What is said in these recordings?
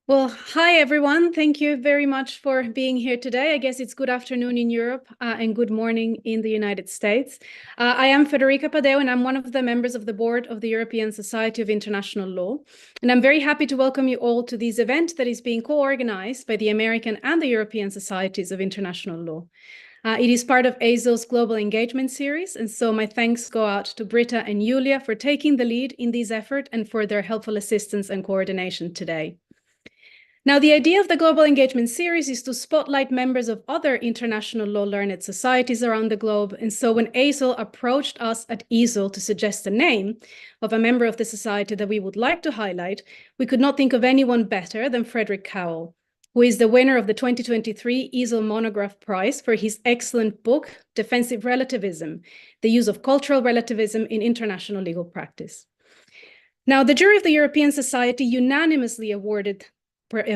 Well, hi, everyone. Thank you very much for being here today. I guess it's good afternoon in Europe and good morning in the United States. I am Federica Paddeu, and I'm one of the members of the board of the European Society of International Law. And I'm very happy to welcome you all to this event that is being co-organized by the American and the European Societies of International Law. It is part of ASIL's Global Engagement Series, and so my thanks go out to Britta and Julia for taking the lead in this effort and for their helpful assistance and coordination today. Now, the idea of the Global Engagement Series is to spotlight members of other international law-learned societies around the globe. And so when ASIL approached us at ESIL to suggest a name of a member of the society that we would like to highlight, we could not think of anyone better than Frederick Cowell, who is the winner of the 2023 ESIL Monograph Prize for his excellent book, Defensive Relativism, the Use of Cultural Relativism in International Legal Practice. Now, the jury of the European Society unanimously awarded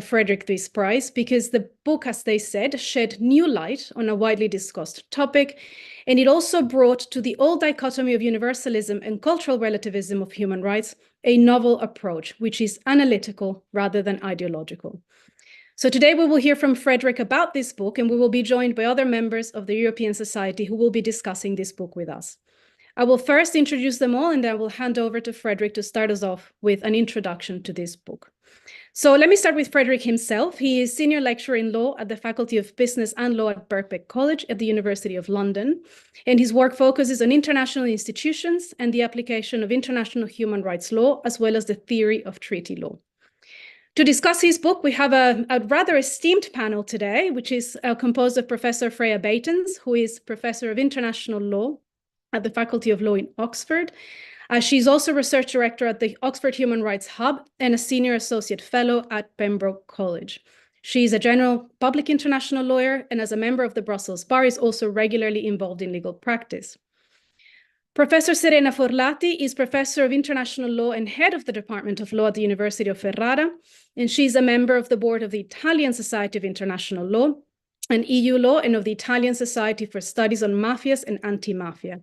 Frederick this prize because the book, as they said, shed new light on a widely discussed topic, and it also brought to the old dichotomy of universalism and cultural relativism of human rights a novel approach, which is analytical rather than ideological. So today we will hear from Frederick about this book, and we will be joined by other members of the European Society who will be discussing this book with us. I will first introduce them all, and then I will hand over to Frederick to start us off with an introduction to this book. So let me start with Frederick himself. He is senior lecturer in law at the Faculty of Business and Law at Birkbeck College at the University of London. And his work focuses on international institutions and the application of international human rights law, as well as the theory of treaty law. To discuss his book, we have a rather esteemed panel today, which is composed of Professor Freya Baetens, who is Professor of International Law at the Faculty of Law in Oxford. She's also research director at the Oxford Human Rights Hub and a senior associate fellow at Pembroke College. She's a general public international lawyer, and as a member of the Brussels Bar is also regularly involved in legal practice. Professor Serena Forlati is Professor of International Law and head of the Department of Law at the University of Ferrara, and she's a member of the board of the Italian Society of International Law and EU Law and of the Italian Society for Studies on Mafias and Anti-Mafia.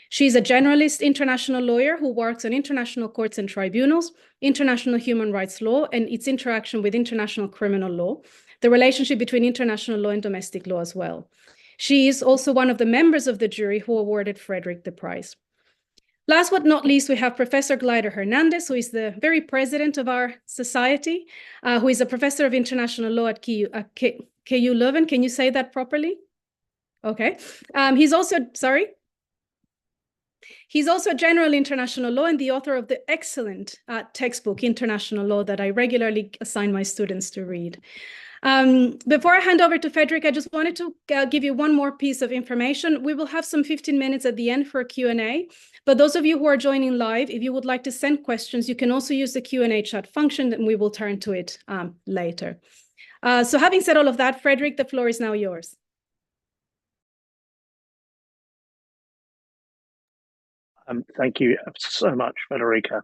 She's a generalist international lawyer who works on international courts and tribunals, international human rights law, and its interaction with international criminal law, the relationship between international law and domestic law as well. She is also one of the members of the jury who awarded Frederick the prize. Last but not least, we have Professor Gleider Hernández, who is the very president of our society, who is a professor of international law at KU Leuven. Can you say that properly? Okay. He's also general international law and the author of the excellent textbook, International Law, that I regularly assign my students to read. Before I hand over to Frederick, I just wanted to give you one more piece of information. We will have some 15 minutes at the end for a Q&A, but those of you who are joining live, if you would like to send questions, you can also use the Q&A chat function, and we will turn to it later. So having said all of that, Frederick, the floor is now yours. Thank you so much, Federica.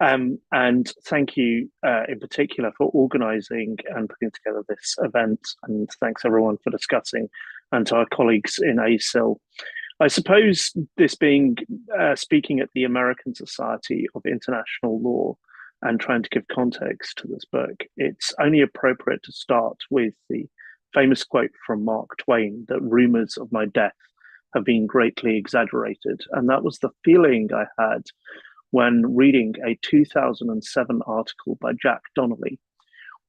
And thank you in particular for organising and putting together this event. And thanks everyone for discussing, and to our colleagues in ASIL. I suppose this being speaking at the American Society of International Law and trying to give context to this book, it's only appropriate to start with the famous quote from Mark Twain that rumours of my death have been greatly exaggerated. And that was the feeling I had when reading a 2007 article by Jack Donnelly,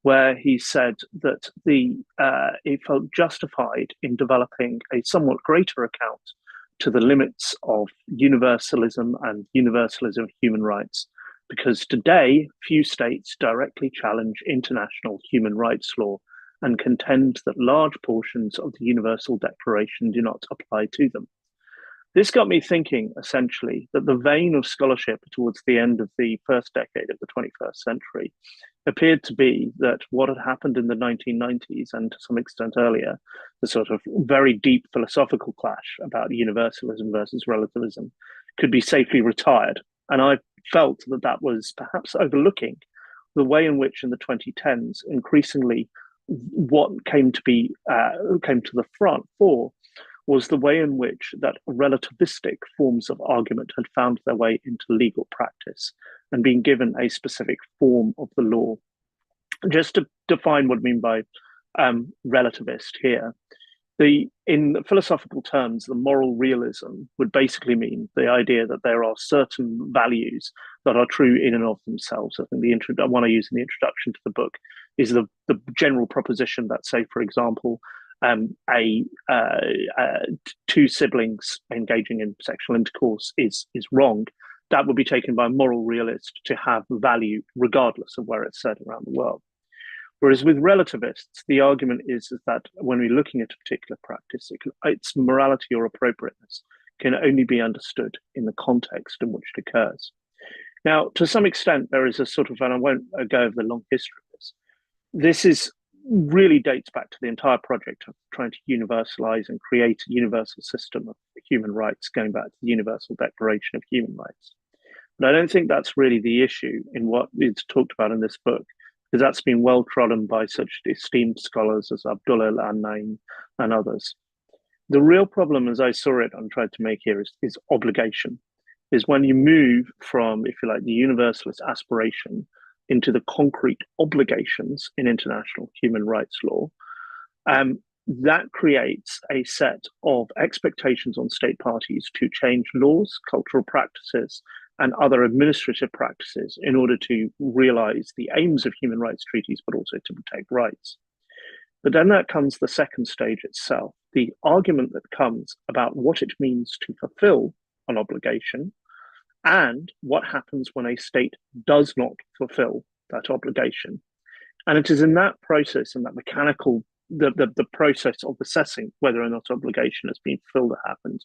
where he said that it felt justified in developing a somewhat greater account to the limits of universalism and universalism of human rights, because today few states directly challenge international human rights law and contend that large portions of the Universal Declaration do not apply to them. This got me thinking, essentially, that the vein of scholarship towards the end of the first decade of the 21st century appeared to be that what had happened in the 1990s, and to some extent earlier, the sort of very deep philosophical clash about universalism versus relativism, could be safely retired. And I felt that that was perhaps overlooking the way in which in the 2010s, increasingly, what came to the front was the way in which that relativistic forms of argument had found their way into legal practice and been given a specific form of the law. Just to define what I mean by relativist here, in philosophical terms, the moral realism would basically mean the idea that there are certain values that are true in and of themselves. I think the one I use in the introduction to the book is the general proposition that, say, for example, two siblings engaging in sexual intercourse is wrong. That would be taken by a moral realist to have value regardless of where it's said around the world. Whereas with relativists, the argument is that when we're looking at a particular practice, its morality or appropriateness can only be understood in the context in which it occurs. Now, to some extent, there is a sort of, and I won't go over the long history of this. This really dates back to the entire project of trying to universalize and create a universal system of human rights, going back to the Universal Declaration of Human Rights. But I don't think that's really the issue in what is talked about in this book, because that's been well trodden by such esteemed scholars as Abdullah al-Naim and others. The real problem, as I saw it and tried to make here, is obligation. Is when you move from, if you like, the universalist aspiration into the concrete obligations in international human rights law, that creates a set of expectations on state parties to change laws, cultural practices, and other administrative practices in order to realize the aims of human rights treaties, but also to protect rights. But then that comes the second stage itself, the argument that comes about what it means to fulfill an obligation and what happens when a state does not fulfill that obligation. And it is in that process, in that mechanical, the process of assessing whether or not obligation has been fulfilled or happened,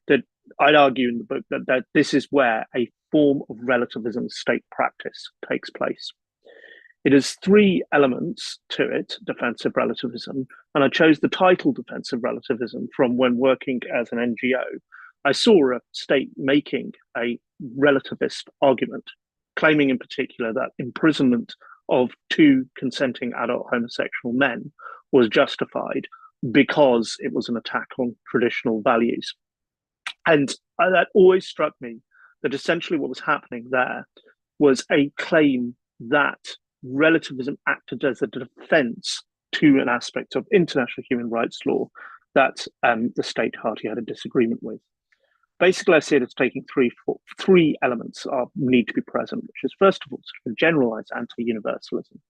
that I'd argue in the book that this is where a form of relativism state practice takes place. It has three elements to it, defensive relativism, and I chose the title defensive relativism from when working as an NGO. I saw a state making a relativist argument, claiming in particular that imprisonment of two consenting adult homosexual men was justified because it was an attack on traditional values. And that always struck me that essentially what was happening there was a claim that relativism acted as a defense to an aspect of international human rights law that the state party had a disagreement with. Basically, I see it as taking three elements need to be present, which is, first of all, sort of generalized anti-universalism.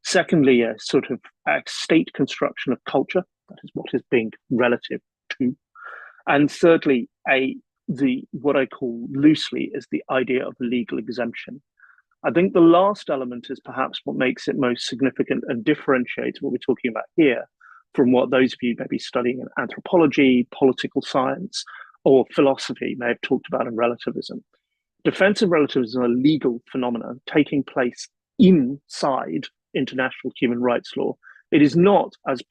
Secondly, a sort of a state construction of culture, that is what is being relative to. And thirdly, what I call loosely is the idea of legal exemption. I think the last element is perhaps what makes it most significant and differentiates what we're talking about here from what those of you maybe studying in anthropology, political science, or philosophy may have talked about in relativism. Defensive relativism is a legal phenomenon taking place inside international human rights law. It is not, as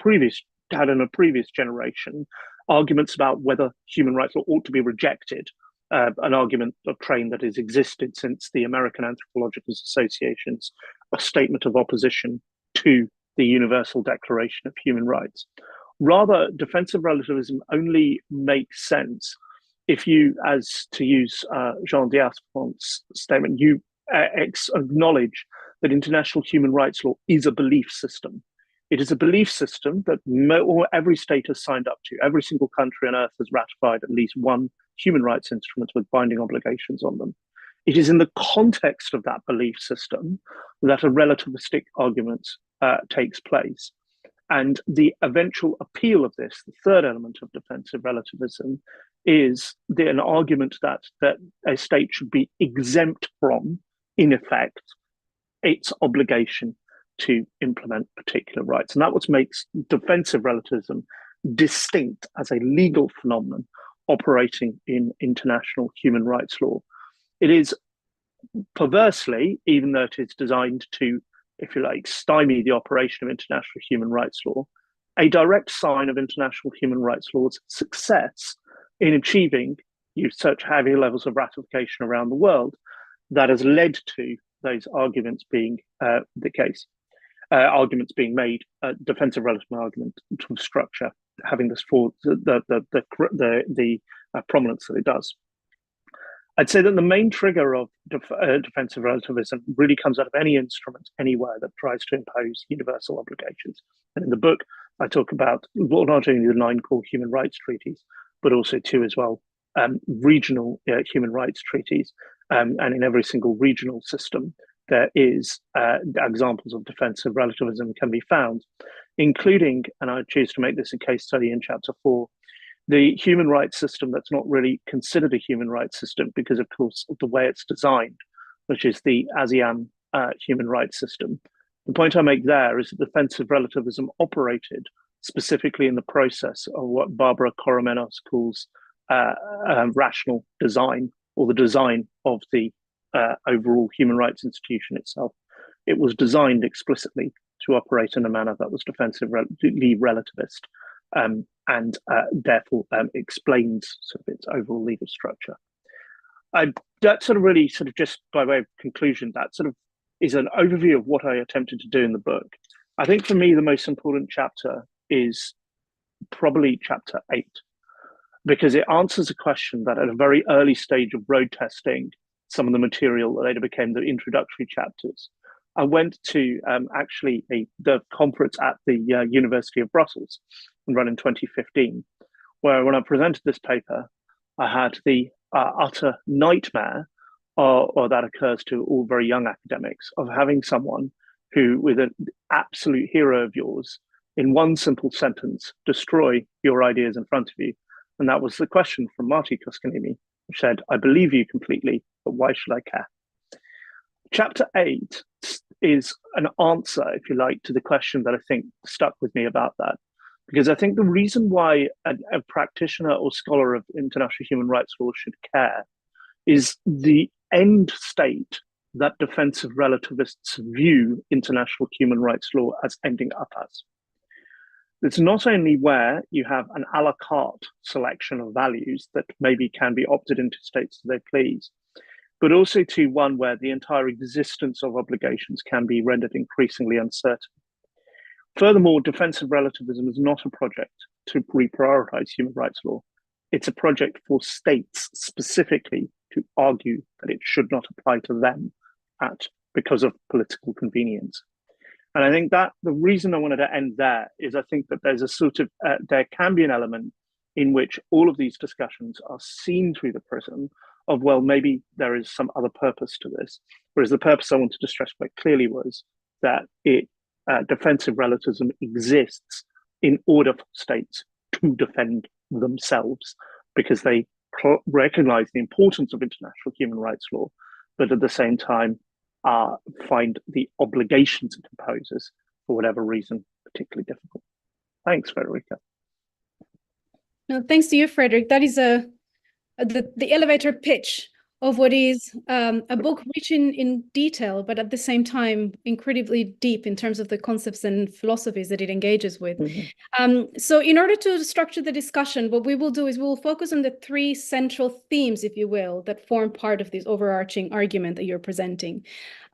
had in a previous generation, arguments about whether human rights law ought to be rejected, an argument of train that has existed since the American Anthropological Association's statement of opposition to the Universal Declaration of Human Rights. Rather, defensive relativism only makes sense if you, as to use Jean Diaspont's statement, you acknowledge that international human rights law is a belief system. It is a belief system that every state has signed up to. Every single country on earth has ratified at least one human rights instrument with binding obligations on them. It is in the context of that belief system that a relativistic argument takes place. And the eventual appeal of this, the third element of defensive relativism, is an argument that a state should be exempt from, in effect, its obligation to implement particular rights. And that's what makes defensive relativism distinct as a legal phenomenon operating in international human rights law. It is perversely, even though it is designed to, if you like, stymie the operation of international human rights law, a direct sign of international human rights law's success in achieving such heavy levels of ratification around the world that has led to those arguments being the case. Arguments being made, defensive relativism argument to structure, having this for the prominence that it does. I'd say that the main trigger of defensive relativism really comes out of any instrument anywhere that tries to impose universal obligations. And in the book, I talk about not only the 9 core human rights treaties, but also 2 as well, regional human rights treaties. And in every single regional system, there is examples of defensive relativism can be found, including, and I choose to make this a case study in chapter 4, the human rights system that's not really considered a human rights system because, of course, of the way it's designed, which is the ASEAN human rights system. The point I make there is that defensive relativism operated specifically in the process of what Barbara Koromenos calls rational design, or the design of the overall human rights institution itself. It was designed explicitly to operate in a manner that was defensively relativist, and therefore explains sort of its overall legal structure. That sort of really sort of just by way of conclusion, that sort of is an overview of what I attempted to do in the book. I think for me, the most important chapter is probably chapter 8, because it answers a question that at a very early stage of road testing some of the material that later became the introductory chapters, I went to actually the conference at the University of Brussels and run in 2015, where when I presented this paper, I had the utter nightmare, or that occurs to all very young academics, of having someone who, with an absolute hero of yours, in one simple sentence, destroy your ideas in front of you. And that was the question from Marty Koskanimi, which said, "I believe you completely, but why should I care?" Chapter 8 is an answer, if you like, to the question that I think stuck with me about that. Because I think the reason why a practitioner or scholar of international human rights law should care is the end state that defensive relativists view international human rights law as ending up as. It's not only where you have an a la carte selection of values that maybe can be opted into states as they please, but also to one where the entire existence of obligations can be rendered increasingly uncertain. Furthermore, defensive relativism is not a project to reprioritize human rights law. It's a project for states specifically to argue that it should not apply to them because of political convenience. And I think that the reason I wanted to end there is I think that there's a sort of, there can be an element in which all of these discussions are seen through the prism of, well, maybe there is some other purpose to this. Whereas the purpose I wanted to stress quite clearly was that defensive relativism exists in order for states to defend themselves, because they recognize the importance of international human rights law, but at the same time find the obligations it imposes, for whatever reason, particularly difficult. Thanks, Federica. No, thanks to you, Frederick. That is the elevator pitch of what is a book rich in detail, but at the same time incredibly deep in terms of the concepts and philosophies that it engages with. Mm-hmm. So in order to structure the discussion, what we will do is we'll focus on the 3 central themes, if you will, that form part of this overarching argument that you're presenting.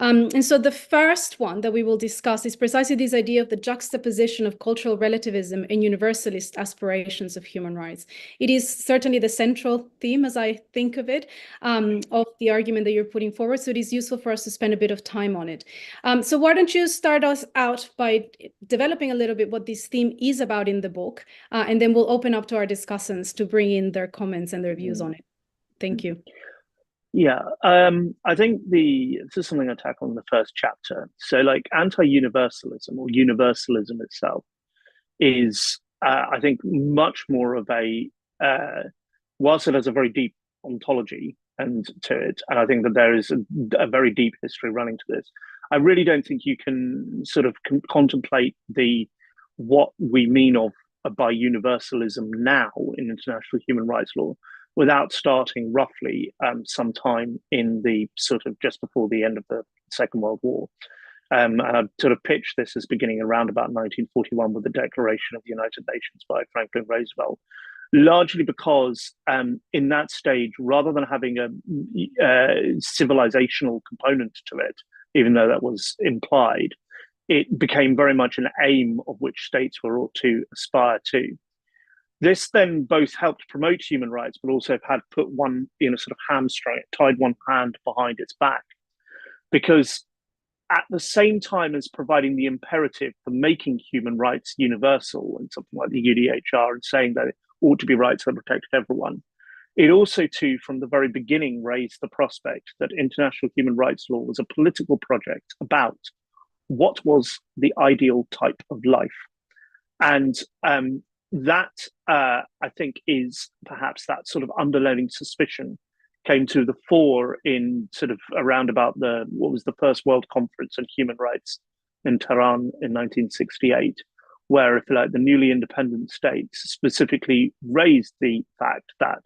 And so the first one that we will discuss is precisely this idea of the juxtaposition of cultural relativism and universalist aspirations of human rights. It is certainly the central theme, as I think of it, of the argument that you're putting forward. So it is useful for us to spend a bit of time on it. So why don't you start us out by developing a little bit what this theme is about in the book, and then we'll open up to our discussants to bring in their comments and their views on it. Thank you. Yeah, I think this is something I tackle in the first chapter. So like anti-universalism, or universalism itself, is, I think, much more of whilst it has a very deep ontology and to it, and I think that there is a very deep history running to this, I really don't think you can sort of contemplate what we mean by universalism now in international human rights law without starting roughly sometime in the sort of just before the end of the Second World War. And I've sort of pitched this as beginning around about 1941 with the Declaration of the United Nations by Franklin Roosevelt, largely because in that stage, rather than having a civilizational component to it, even though that was implied, it became very much an aim of which states were ought to aspire to. This then both helped promote human rights, but also had put one, sort of hamstring, tied one hand behind its back. Because at the same time as providing the imperative for making human rights universal and something like the UDHR and saying that it ought to be rights that protected everyone, it also, too, from the very beginning, raised the prospect that international human rights law was a political project about what was the ideal type of life. And that, I think, is perhaps that sort of underlying suspicion came to the fore in sort of around about what was the First World Conference on Human Rights in Tehran in 1968, where, if you like, the newly independent states specifically raised the fact that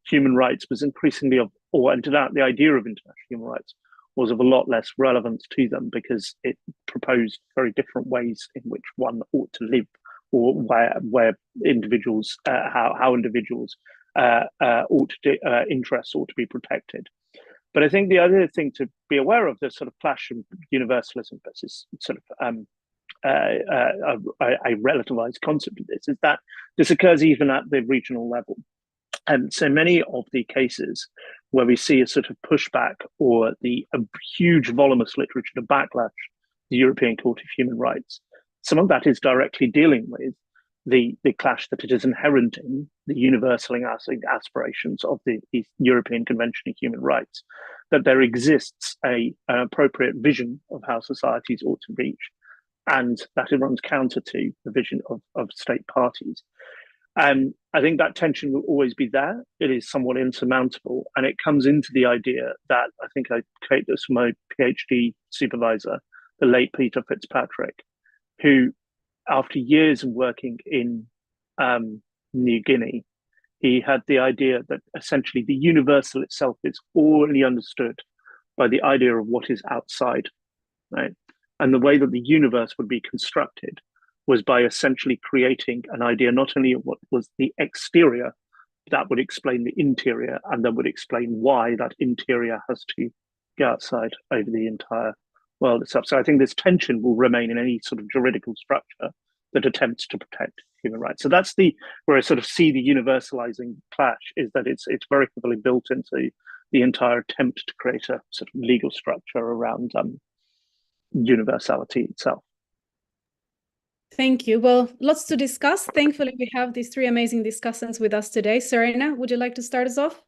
human rights was increasingly the idea of international human rights was of a lot less relevance to them because it proposed very different ways in which one ought to live, or where individuals, how individuals interests ought to be protected. But I think the other thing to be aware of, the sort of clash of universalism versus sort of a relativized concept of this, is that this occurs even at the regional level. And so many of the cases where we see a sort of pushback or a huge voluminous literature to backlash the European Court of Human Rights, some of that is directly dealing with the clash that it is inherent in the universaling aspirations of the European Convention of Human Rights, that there exists an appropriate vision of how societies ought to reach, and that it runs counter to the vision of state parties. I think that tension will always be there. It is somewhat insurmountable, and it comes into the idea that I think I take this from my PhD supervisor, the late Peter Fitzpatrick, who, after years of working in New Guinea, he had the idea that essentially the universal itself is already understood by the idea of what is outside, right? And the way that the universe would be constructed was by essentially creating an idea not only of what was the exterior, that would explain the interior, and that would explain why that interior has to go outside over the entire world itself. So I think this tension will remain in any sort of juridical structure that attempts to protect human rights. So that's where I sort of see the universalizing clash, is that it's very heavily built into the entire attempt to create a sort of legal structure around universality itself. Thank you. Well, lots to discuss. Thankfully, we have these three amazing discussants with us today. Serena, would you like to start us off?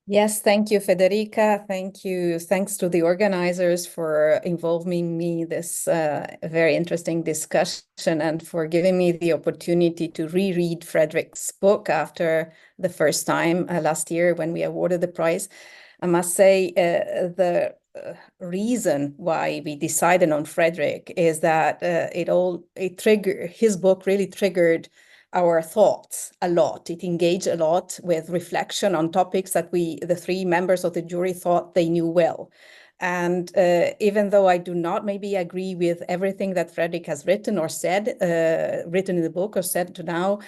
Yes, thank you, Federica. Thank you. Thanks to the organizers for involving me in this very interesting discussion, and for giving me the opportunity to reread Frederick's book after the first time last year when we awarded the prize. I must say the reason why we decided on Frederick is that his book really triggered our thoughts a lot. It engaged a lot with reflection on topics that the three members of the jury thought they knew well. And even though I do not maybe agree with everything that Frederick has written or said, written in the book or said to now,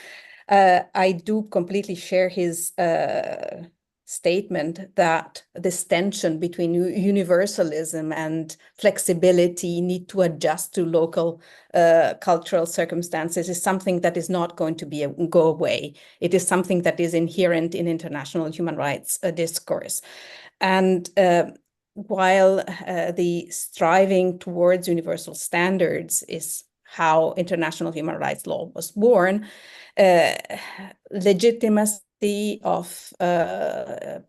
I do completely share his statement that this tension between universalism and flexibility need to adjust to local cultural circumstances is something that is not going to go away. It is something that is inherent in international human rights discourse. And while the striving towards universal standards is how international human rights law was born, legitimacy of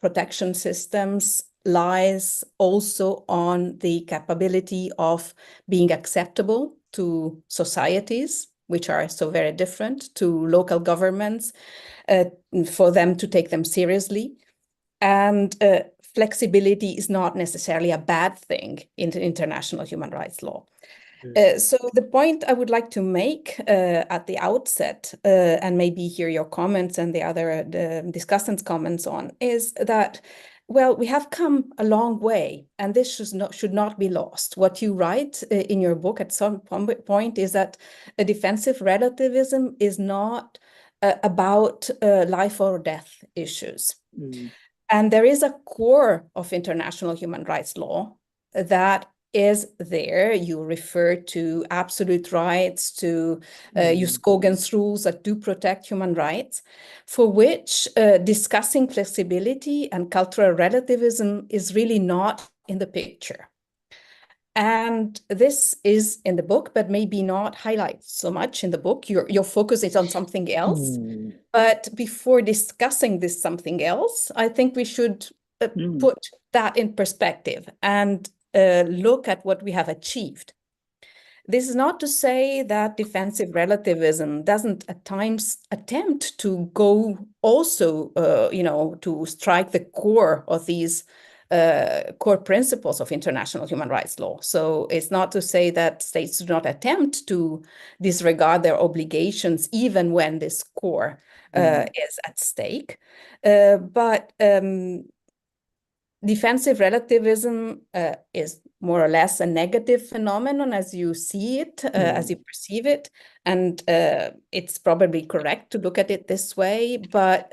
protection systems lies also on the capability of being acceptable to societies, which are so very different, to local governments, for them to take them seriously. And flexibility is not necessarily a bad thing in international human rights law. So the point I would like to make at the outset, and maybe hear your comments and the other discussants' comments on, is that, well, we have come a long way, and this should not be lost. What you write in your book at some point is that a defensive relativism is not about life or death issues. And there is a core of international human rights law that is there. You refer to absolute rights, to Uskogen's rules that do protect human rights, for which discussing flexibility and cultural relativism is really not in the picture. And this is in the book, but maybe not highlighted so much in the book. Your focus is on something else. But before discussing this something else, I think we should put that in perspective and look at what we have achieved. This is not to say that defensive relativism doesn't at times attempt to go also, to strike the core of these core principles of international human rights law. So it's not to say that states do not attempt to disregard their obligations even when this core is at stake. But defensive relativism is more or less a negative phenomenon as you see it, as you perceive it. And it's probably correct to look at it this way. But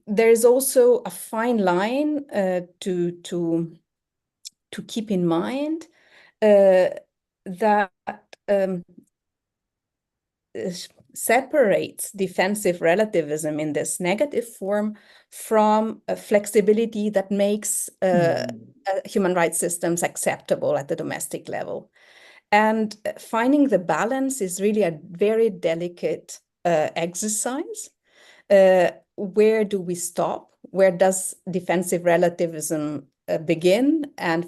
there is also a fine line to keep in mind that separates defensive relativism in this negative form from a flexibility that makes human rights systems acceptable at the domestic level. And finding the balance is really a very delicate exercise. Where do we stop? Where does defensive relativism begin and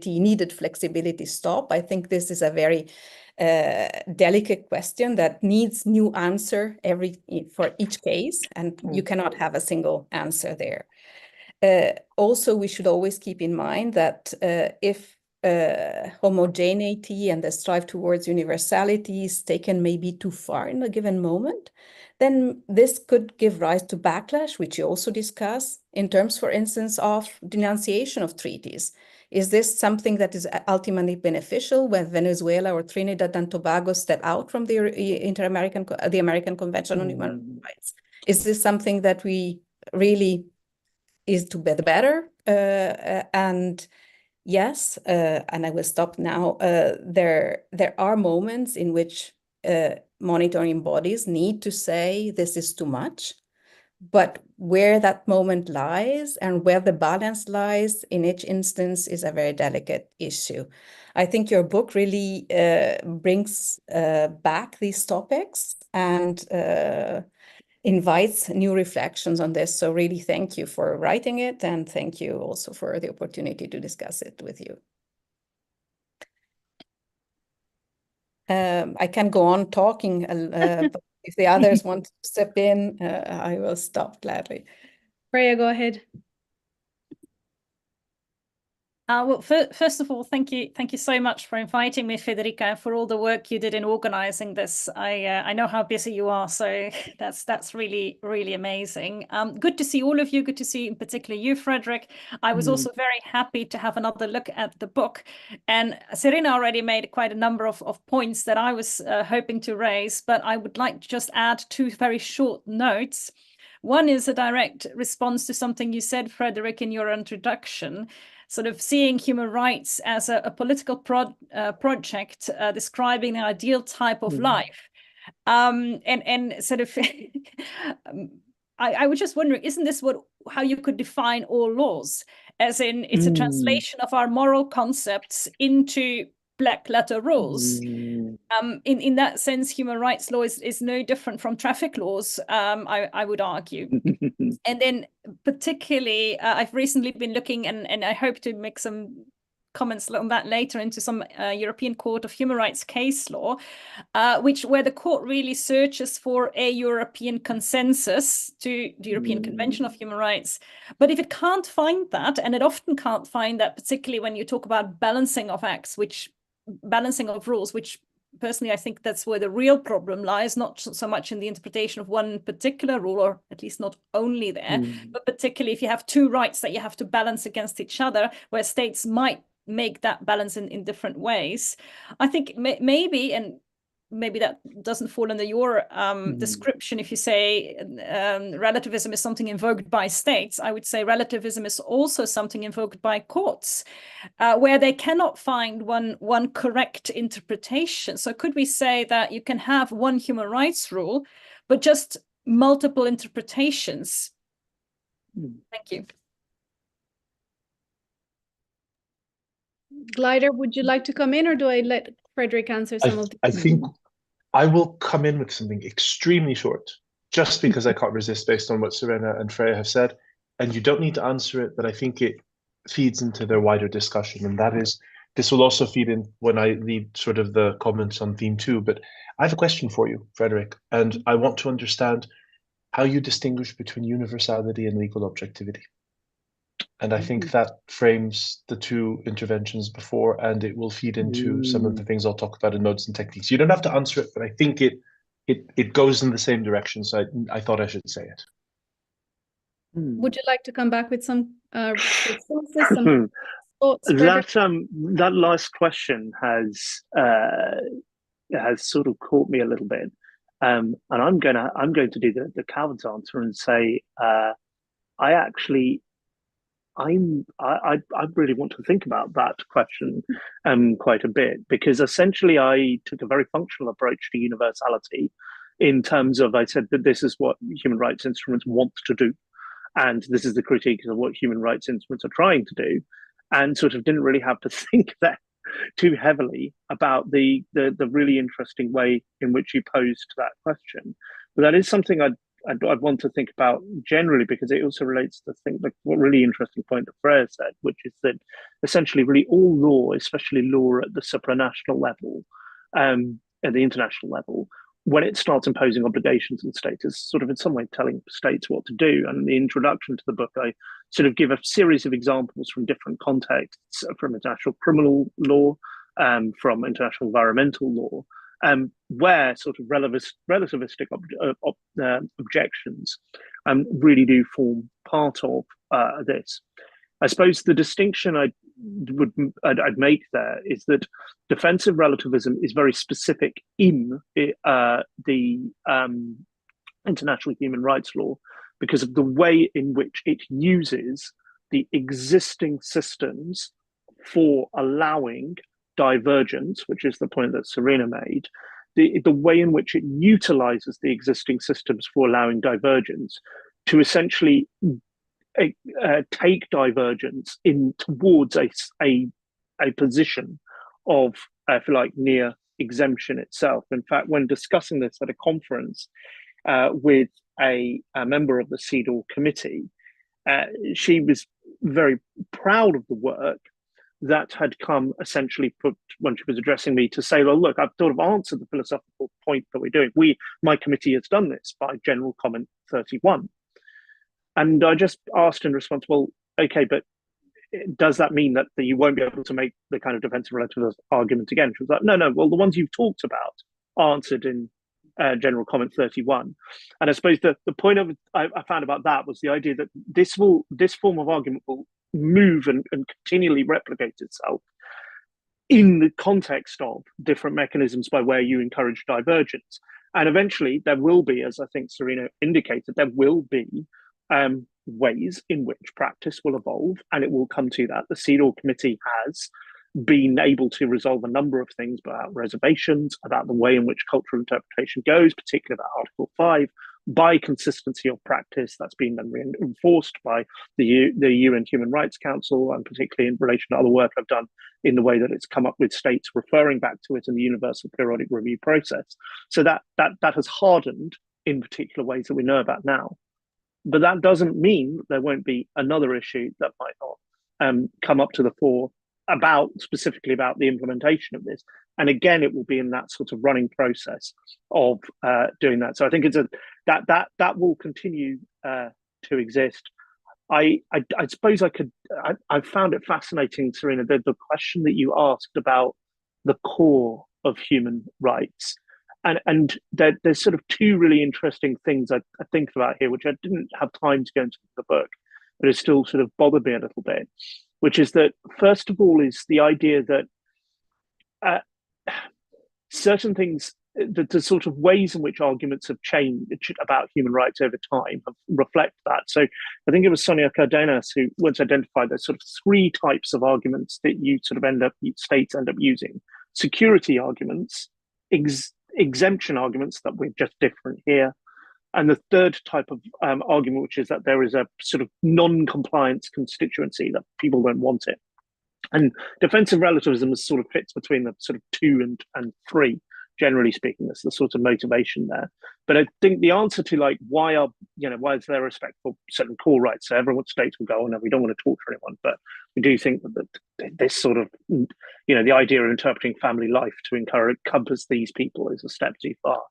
needed flexibility stop? I think this is a very delicate question that needs new answer for each case, and you cannot have a single answer there. Also, we should always keep in mind that if homogeneity and the strive towards universality is taken maybe too far in a given moment, then this could give rise to backlash, which you also discuss in terms, for instance, of denunciation of treaties. Is this something that is ultimately beneficial when Venezuela or Trinidad and Tobago step out from the American Convention on Human Rights? Is this something that we really is to be better? And yes, and I will stop now. There are moments in which monitoring bodies need to say this is too much, but where that moment lies and where the balance lies in each instance is a very delicate issue. I think your book really brings back these topics and invites new reflections on this. So really thank you for writing it, and thank you also for the opportunity to discuss it with you. I can go on talking, but if the others want to step in, I will stop gladly. Freya, go ahead. Well, first of all, thank you so much for inviting me, Federica, and for all the work you did in organizing this. I know how busy you are, so that's really, really amazing. Good to see all of you. Good to see in particular you, Frederick. I was also very happy to have another look at the book. And Serena already made quite a number of points that I was hoping to raise, but I would like to just add two very short notes. One is a direct response to something you said, Frederick, in your introduction, sort of seeing human rights as a political project describing an ideal type of life. And sort of, I was just wondering, isn't this how you could define all laws? As in, it's a translation of our moral concepts into black letter rules. In that sense, human rights law is no different from traffic laws, I would argue. And then particularly, I've recently been looking, and I hope to make some comments on that later, into some European Court of Human Rights case law, where the court really searches for a European consensus to the European Convention of Human Rights. But if it can't find that, and it often can't find that, particularly when you talk about balancing of acts, balancing of rules, which personally I think that's where the real problem lies, not so much in the interpretation of one particular rule, or at least not only there, but particularly if you have two rights that you have to balance against each other, where states might make that balance in different ways. I think maybe, and maybe that doesn't fall under your description. If you say relativism is something invoked by states, I would say relativism is also something invoked by courts, where they cannot find one correct interpretation. So could we say that you can have one human rights rule, but just multiple interpretations? Thank you. Gleider, would you like to come in, or do I let Frederick answer some of the I think I will come in with something extremely short, just because I can't resist based on what Serena and Freya have said. And you don't need to answer it, but I think it feeds into their wider discussion. And that is, this will also feed in when I lead sort of the comments on theme 2. But I have a question for you, Frederick, and I want to understand how you distinguish between universality and legal objectivity. And I think that frames the two interventions before, and it will feed into some of the things I'll talk about in modes and techniques. You don't have to answer it, but I think it goes in the same direction, so I thought I should say it. Would you like to come back with some responses, some thoughts, that last question has sort of caught me a little bit, and I'm going to do the coward's answer and say I really want to think about that question quite a bit, because essentially I took a very functional approach to universality in terms of, I said that this is what human rights instruments want to do, and this is the critique of what human rights instruments are trying to do, and sort of didn't really have to think that too heavily about the really interesting way in which you posed that question. But that is something I'd want to think about generally, because it also relates to what really interesting point that Freya said, which is that essentially really all law, especially law at the supranational level, at the international level, when it starts imposing obligations on states, is sort of in some way telling states what to do. And in the introduction to the book, I sort of give a series of examples from different contexts, from international criminal law, from international environmental law, where sort of relativistic objections really do form part of this. I suppose the distinction I'd make there is that defensive relativism is very specific in the international human rights law, because of the way in which it uses the existing systems for allowing divergence, which is the point that Serena made, the way in which it utilizes the existing systems for allowing divergence to essentially take divergence in towards a position of, if you like, near exemption itself. In fact, when discussing this at a conference with a member of the CEDAW committee, she was very proud of the work that had come essentially put when she was addressing me to say, well, look, I've sort of answered the philosophical point that we're doing. My committee has done this by general comment 31. And I just asked in response, well, okay, but does that mean that you won't be able to make the kind of defensive relativism argument again? She was like, no, well, the ones you've talked about answered in general comment 31. And I suppose the point of I found about that was the idea that this form of argument will move and continually replicate itself in the context of different mechanisms by where you encourage divergence. And eventually there will be, as I think Serena indicated, there will be ways in which practice will evolve, and it will come to that. The CEDAW committee has been able to resolve a number of things about reservations, about the way in which cultural interpretation goes, particularly about Article 5, by consistency of practice. That's been then reinforced by the UN Human Rights Council, and particularly in relation to other work I've done in the way that it's come up with states referring back to it in the Universal Periodic Review process. So that has hardened in particular ways that we know about now. But that doesn't mean there won't be another issue that might not come up to the fore specifically about the implementation of this. And again, it will be in that sort of running process of doing that. So I think it's that will continue to exist. I suppose I found it fascinating, Serena, the question that you asked about the core of human rights. And there's sort of two really interesting things I think about here, which I didn't have time to go into the book, but it still sort of bothered me a little bit, which is that, first of all, is the idea that certain things the sort of ways in which arguments have changed about human rights over time reflect that. So I think it was Sonia Cardenas who once identified there's sort of three types of arguments that you sort of states end up using: security arguments, exemption arguments that we're just different here, and the third type of argument, which is that there is a sort of non-compliance constituency, that people don't want it. And defensive relativism sort of fits between the sort of 2 and 3, generally speaking. That's the sort of motivation there. But I think the answer to like why is there respect for certain core rights? So everyone states will go, oh no, we don't want to torture anyone, but we do think that this sort of the idea of interpreting family life to encompass these people is a step too far.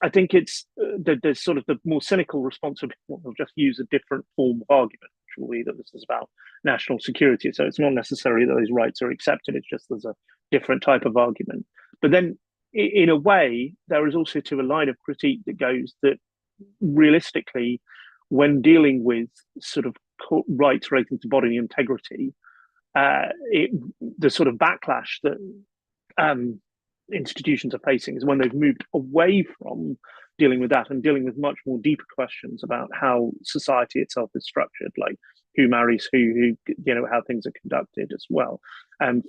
I think it's there's sort of the more cynical response of people will just use a different form of argument, which will be that this is about national security. So it's not necessarily that those rights are accepted, it's just there's a different type of argument. But then in a way, there is also a line of critique that goes that realistically, when dealing with sort of rights relating to bodily integrity, the sort of backlash that institutions are facing is when they've moved away from dealing with that and dealing with much more deeper questions about how society itself is structured, like who marries who how things are conducted as well.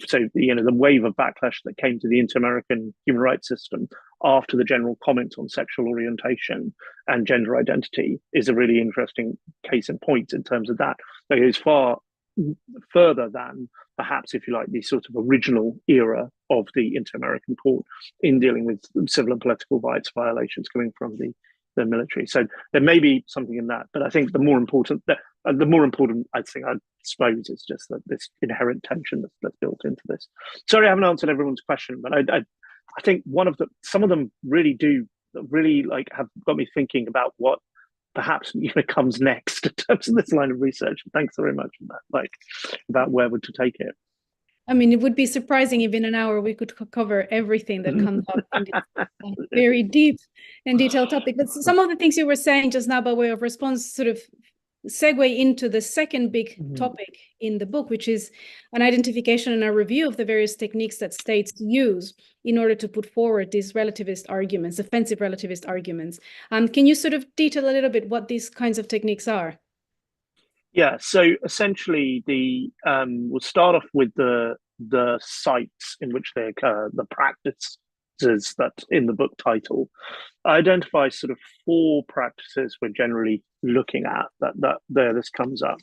So the wave of backlash that came to the inter-American human rights system after the general comment on sexual orientation and gender identity is a really interesting case in point in terms of that. It goes far further than perhaps, if you like, the sort of original era of the Inter-American Court in dealing with civil and political rights violations coming from the military. So there may be something in that, but I think the more important I suppose is just that this inherent tension that's built into this. Sorry, I haven't answered everyone's question, but I think some of them really have got me thinking about what perhaps comes next in terms of this line of research. Thanks very much for that, about where to take it. I mean, it would be surprising if in an hour we could cover everything that comes up in this very deep and detailed topic. But some of the things you were saying just now by way of response sort of segue into the second big topic in the book, which is an identification and a review of the various techniques that states use in order to put forward these relativist arguments, defensive relativist arguments. Can you sort of detail a little bit what these kinds of techniques are? Yeah, so essentially we'll start off with the sites in which they occur, the practices that in the book title. I identify sort of 4 practices we're generally looking at this comes up,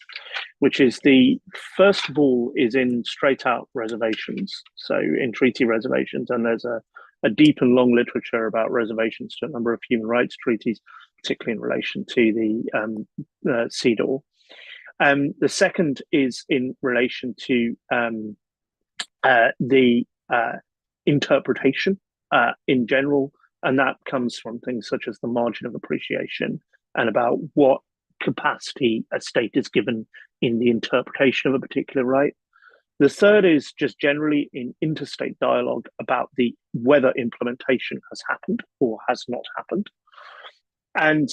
which is the first of all is in straight out reservations, so in treaty reservations, and there's a deep and long literature about reservations to a number of human rights treaties, particularly in relation to the CEDAW. The second is in relation to the interpretation in general, and that comes from things such as the margin of appreciation and about what capacity a state is given in the interpretation of a particular right. The third is just generally in interstate dialogue about whether implementation has happened or has not happened. And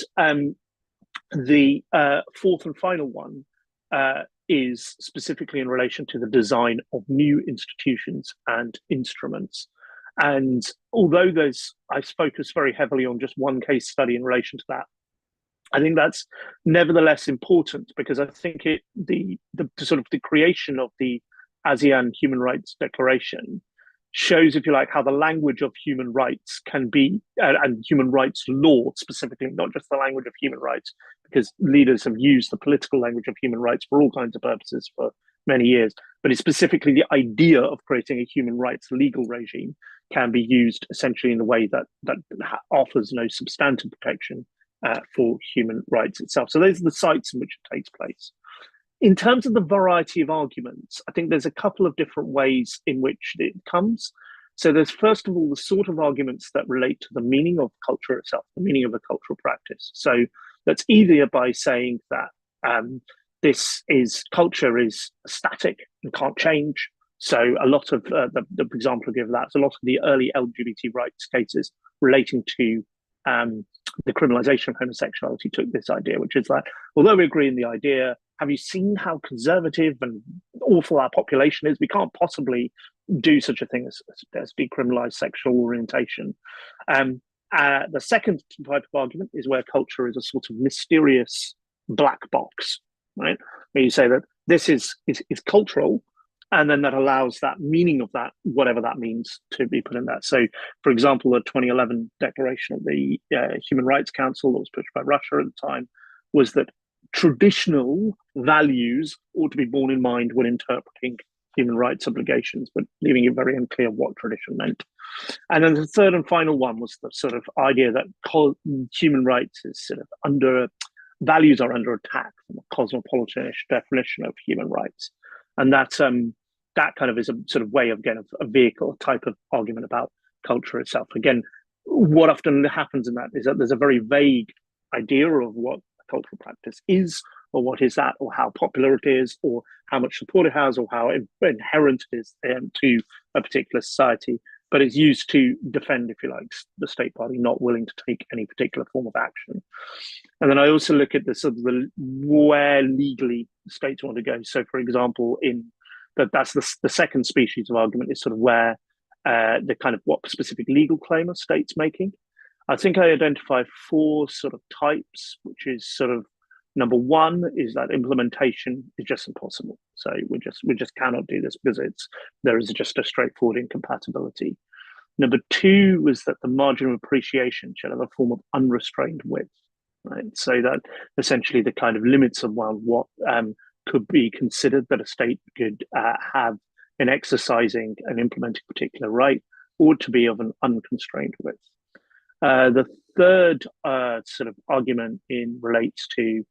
the fourth and final one is specifically in relation to the design of new institutions and instruments. And although I focus very heavily on just one case study in relation to that, I think that's nevertheless important, because I think the sort of the creation of the ASEAN Human Rights Declaration shows, if you like, how the language of human rights can be, and human rights law specifically, not just the language of human rights, because leaders have used the political language of human rights for all kinds of purposes for many years, but it's specifically the idea of creating a human rights legal regime can be used essentially in a way that offers no substantive protection for human rights itself. So those are the sites in which it takes place. In terms of the variety of arguments, I think there's a couple of different ways in which it comes. So there's first of all the sort of arguments that relate to the meaning of culture itself, the meaning of a cultural practice. So that's either by saying that culture is static and can't change. So a lot of the example I give of that is a lot of the early LGBT rights cases relating to the criminalization of homosexuality took this idea, which is that although we agree in the idea, have you seen how conservative and awful our population is? We can't possibly do such a thing as decriminalize sexual orientation. The second type of argument is where culture is a sort of mysterious black box, right? Where you say that this is cultural, and then that allows that meaning of that, whatever that means, to be put in there. So, for example, the 2011 declaration of the Human Rights Council that was pushed by Russia at the time was that traditional values ought to be borne in mind when interpreting human rights obligations, but leaving it very unclear what tradition meant. And then the third and final one was the sort of idea that human rights is sort of values are under attack from a cosmopolitanish definition of human rights. And that kind of is a sort of way of, again, a vehicle, a type of argument about culture itself. Again, what often happens in that is that there's a very vague idea of what a cultural practice is, or what is that, or how popular it is, or how much support it has, or how inherent it is to a particular society. But it's used to defend, if you like, the state party not willing to take any particular form of action. And then I also look at the sort of where legally states want to go. So, for example, that's the second species of argument is sort of where the kind of what specific legal claim are states making. I think I identify 4 sort of types, which is sort of number one is that implementation is just impossible. So we just cannot do this because there is just a straightforward incompatibility. Number 2 was that the margin of appreciation should have a form of unrestrained width, right? So that essentially the kind of limits of what could be considered that a state could have in exercising and implementing a particular right ought to be of an unconstrained width. The third sort of argument relates to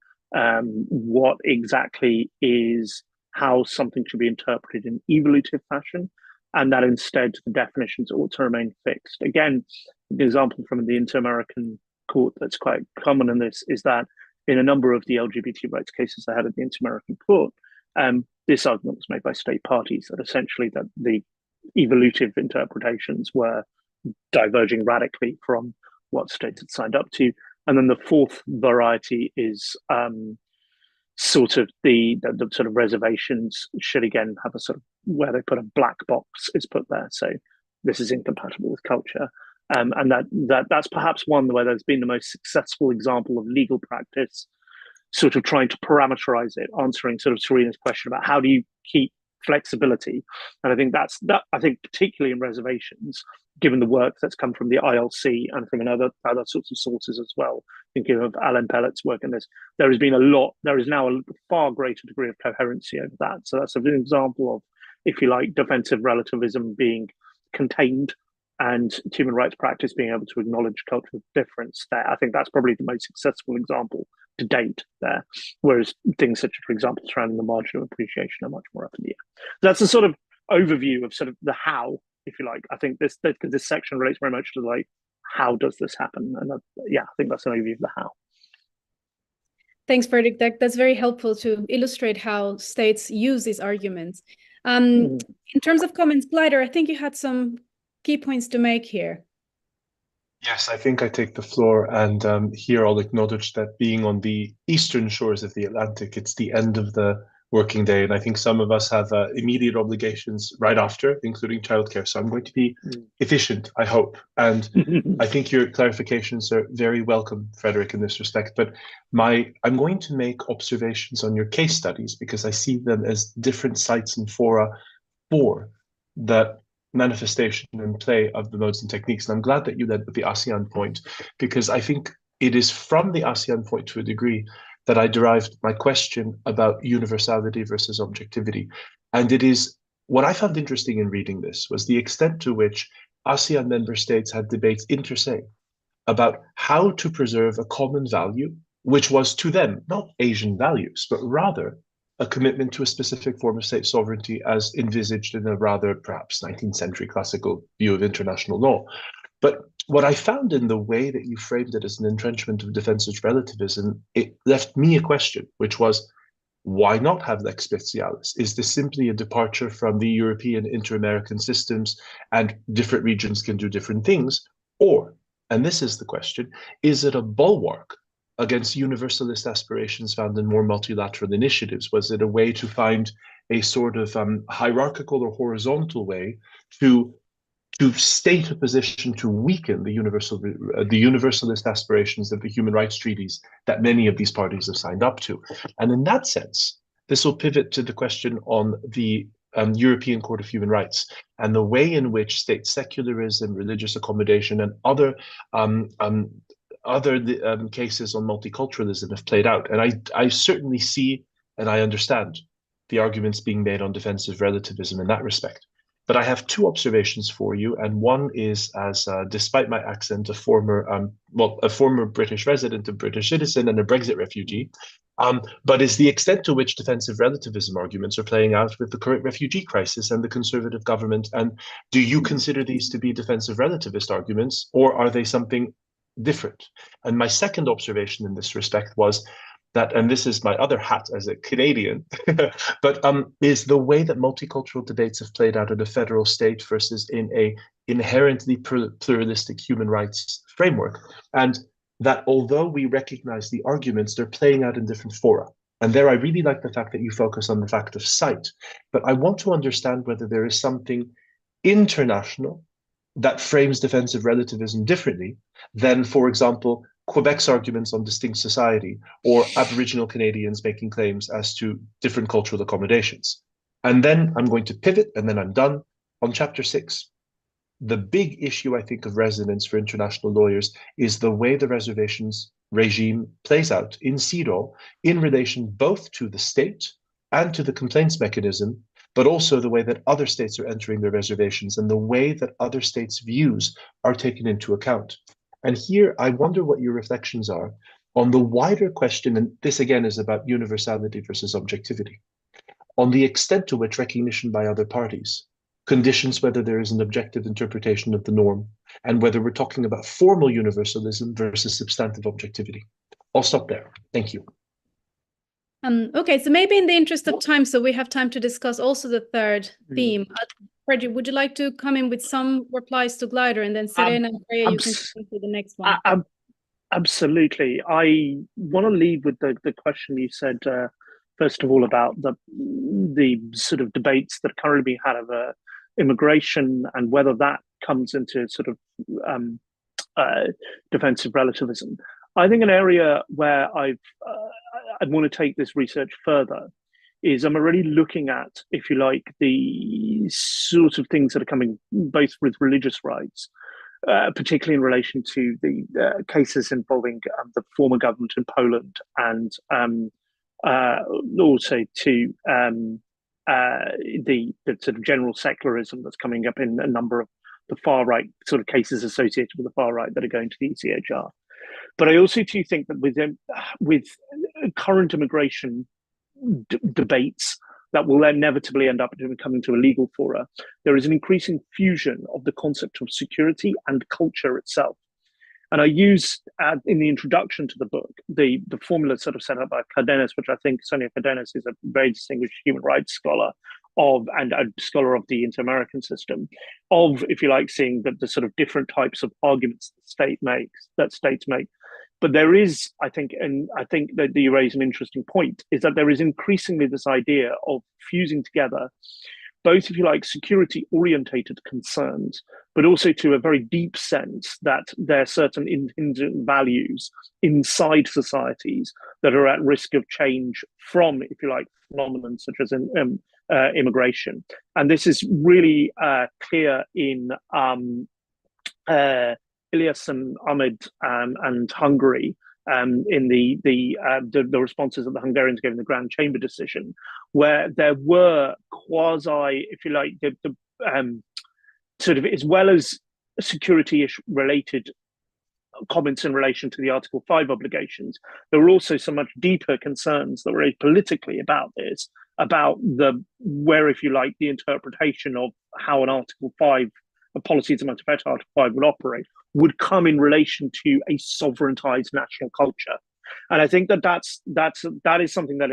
what exactly is how something should be interpreted in evolutive fashion, and that instead the definitions ought to remain fixed. Again, the example from the Inter-American Court that's quite common in this is that in a number of the LGBT rights cases I had at the Inter-American Court, this argument was made by state parties that essentially that the evolutive interpretations were diverging radically from what states had signed up to. And then the fourth variety is sort of the sort of reservations should again have a sort of where they put a black box is put there. So this is incompatible with culture. And that's perhaps one where there's been the most successful example of legal practice sort of trying to parameterize it, answering sort of Serena's question about how do you keep flexibility. And I think I think particularly in reservations, given the work that's come from the ILC and from other sorts of sources as well, thinking of Alan Pellet's work in this, there is now a far greater degree of coherency over that. So that's an example of, if you like, defensive relativism being contained and human rights practice being able to acknowledge cultural difference there. I think that's probably the most successful example to date there, whereas things such as, for example, surrounding the margin of appreciation are much more up in the air. That's a sort of overview of sort of the how, if you like. I think this section relates very much to like, how does this happen? And I think that's an overview of the how. Thanks, Frederick. That's very helpful to illustrate how states use these arguments. In terms of comments, Gleider, I think you had some key points to make here. Yes, I think I take the floor, and here I'll acknowledge that being on the eastern shores of the Atlantic, it's the end of the working day, and I think some of us have immediate obligations right after, including childcare. So I'm going to be efficient, I hope. And I think your clarifications are very welcome, Frederick, in this respect. But I'm going to make observations on your case studies because I see them as different sites and fora for the manifestation and play of the modes and techniques. And I'm glad that you led with the ASEAN point, because I think it is from the ASEAN point to a degree that I derived my question about universality versus objectivity. And it is what I found interesting in reading this was the extent to which ASEAN member states had debates inter se about how to preserve a common value, which was to them not Asian values, but rather a commitment to a specific form of state sovereignty as envisaged in a rather perhaps 19th century classical view of international law. But what I found in the way that you framed it as an entrenchment of defensive relativism, it left me a question, which was, why not have lex specialis? Is this simply a departure from the European inter-American systems and different regions can do different things? Or, and this is the question, is it a bulwark against universalist aspirations found in more multilateral initiatives? Was it a way to find a sort of hierarchical or horizontal way to state a position to weaken the universalist aspirations of the human rights treaties that many of these parties have signed up to. And in that sense, this will pivot to the question on the European Court of Human Rights and the way in which state secularism, religious accommodation, and other cases on multiculturalism have played out. And I certainly see and I understand the arguments being made on defensive relativism in that respect. But I have two observations for you, and one is as, despite my accent, a former British resident, a British citizen, and a Brexit refugee, but is the extent to which defensive relativism arguments are playing out with the current refugee crisis and the Conservative government. And do you consider these to be defensive relativist arguments, or are they something different? And my second observation in this respect was that, and this is my other hat as a Canadian, but is the way that multicultural debates have played out in a federal state versus in a inherently pluralistic human rights framework. And that although we recognize the arguments, they're playing out in different fora. And there I really like the fact that you focus on the fact of sight, but I want to understand whether there is something international that frames defensive relativism differently than, for example, Quebec's arguments on distinct society, or Aboriginal Canadians making claims as to different cultural accommodations. And then I'm going to pivot, and then I'm done, on chapter 6. The big issue, I think, of resonance for international lawyers is the way the reservations regime plays out in CEDAW in relation both to the state and to the complaints mechanism, but also the way that other states are entering their reservations and the way that other states' views are taken into account. And here, I wonder what your reflections are on the wider question, and this again is about universality versus objectivity, on the extent to which recognition by other parties conditions whether there is an objective interpretation of the norm, and whether we're talking about formal universalism versus substantive objectivity. I'll stop there. Thank you. Okay, so maybe in the interest of time, so we have time to discuss also the third theme. Frederick, would you like to come in with some replies to Gleider, and then Serena and Freya, you can go to the next one? Absolutely. I want to lead with the question you said, first of all, about the sort of debates that are currently being had over immigration and whether that comes into sort of defensive relativism. I think an area where I'd want to take this research further is I'm already looking at, if you like, the sorts of things that are coming both with religious rights, particularly in relation to the cases involving the former government in Poland, and also to the sort of general secularism that's coming up in a number of the far right sort of cases associated with the far right that are going to the ECHR. But I also do think that with current immigration debates that will inevitably end up coming to a legal fora, there is an increasing fusion of the concept of security and culture itself. And I use, in the introduction to the book, the formula sort of set up by Cardenas, which I think Sonia Cardenas is a very distinguished human rights scholar of, and a scholar of the inter-American system, of, if you like, seeing the sort of different types of arguments that states make. But there is, I think, and I think that you raise an interesting point, is that there is increasingly this idea of fusing together both, if you like, security-orientated concerns, but also to a very deep sense that there are certain intrinsic values inside societies that are at risk of change from, if you like, phenomena such as immigration. And this is really clear in Ilyas and Ahmed and Hungary, in the responses that the Hungarians gave in the Grand Chamber decision, where there were quasi, if you like, the sort of, as well as security-ish related comments in relation to the Article 5 obligations, there were also so much deeper concerns that were raised politically about this, about where, if you like, the interpretation of how an Article 5, a policy to effect Article 5 would operate, would come in relation to a sovereigntized national culture. And I think that is something that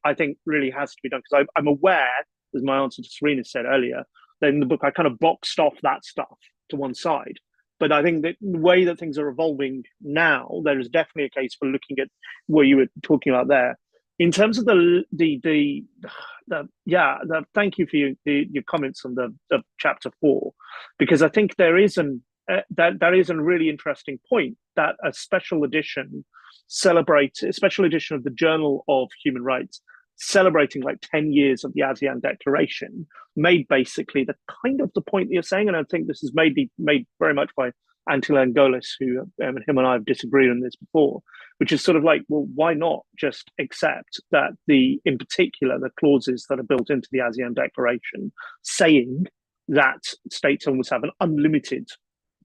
I think really has to be done, because I'm aware, as my answer to Serena said earlier, that in the book I kind of boxed off that stuff to one side. But I think that the way that things are evolving now, there is definitely a case for looking at what you were talking about there, In terms of thank you for your comments on the chapter 4, because I think there is a really interesting point that a special edition of the Journal of Human Rights, celebrating like 10 years of the ASEAN Declaration, made basically the point that you're saying, and I think this is made very much by Antila Angolis, who him and I have disagreed on this before, which is sort of like, well, why not just accept that in particular, the clauses that are built into the ASEAN Declaration saying that states almost have an unlimited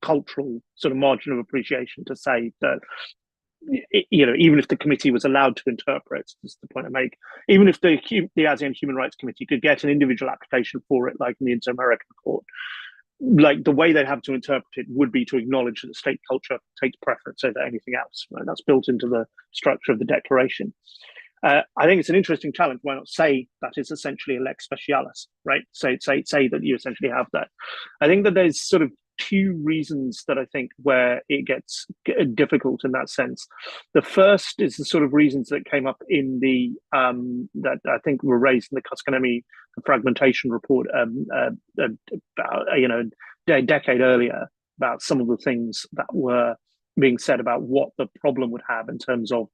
cultural sort of margin of appreciation to say that, even if the committee was allowed to interpret, this is the point I make, even if the ASEAN Human Rights Committee could get an individual application for it, like in the Inter-American Court, like the way they'd have to interpret it would be to acknowledge that state culture takes preference over anything else. Right? That's built into the structure of the declaration. I think it's an interesting challenge. Why not say that it's essentially a lex specialis, right? Say that you essentially have that. I think that there's sort of two reasons that I think where it gets difficult in that sense. The first is the sort of reasons that came up in the that I think were raised in the Koskanemi fragmentation report about a decade earlier, about some of the things that were being said about what the problem would have in terms of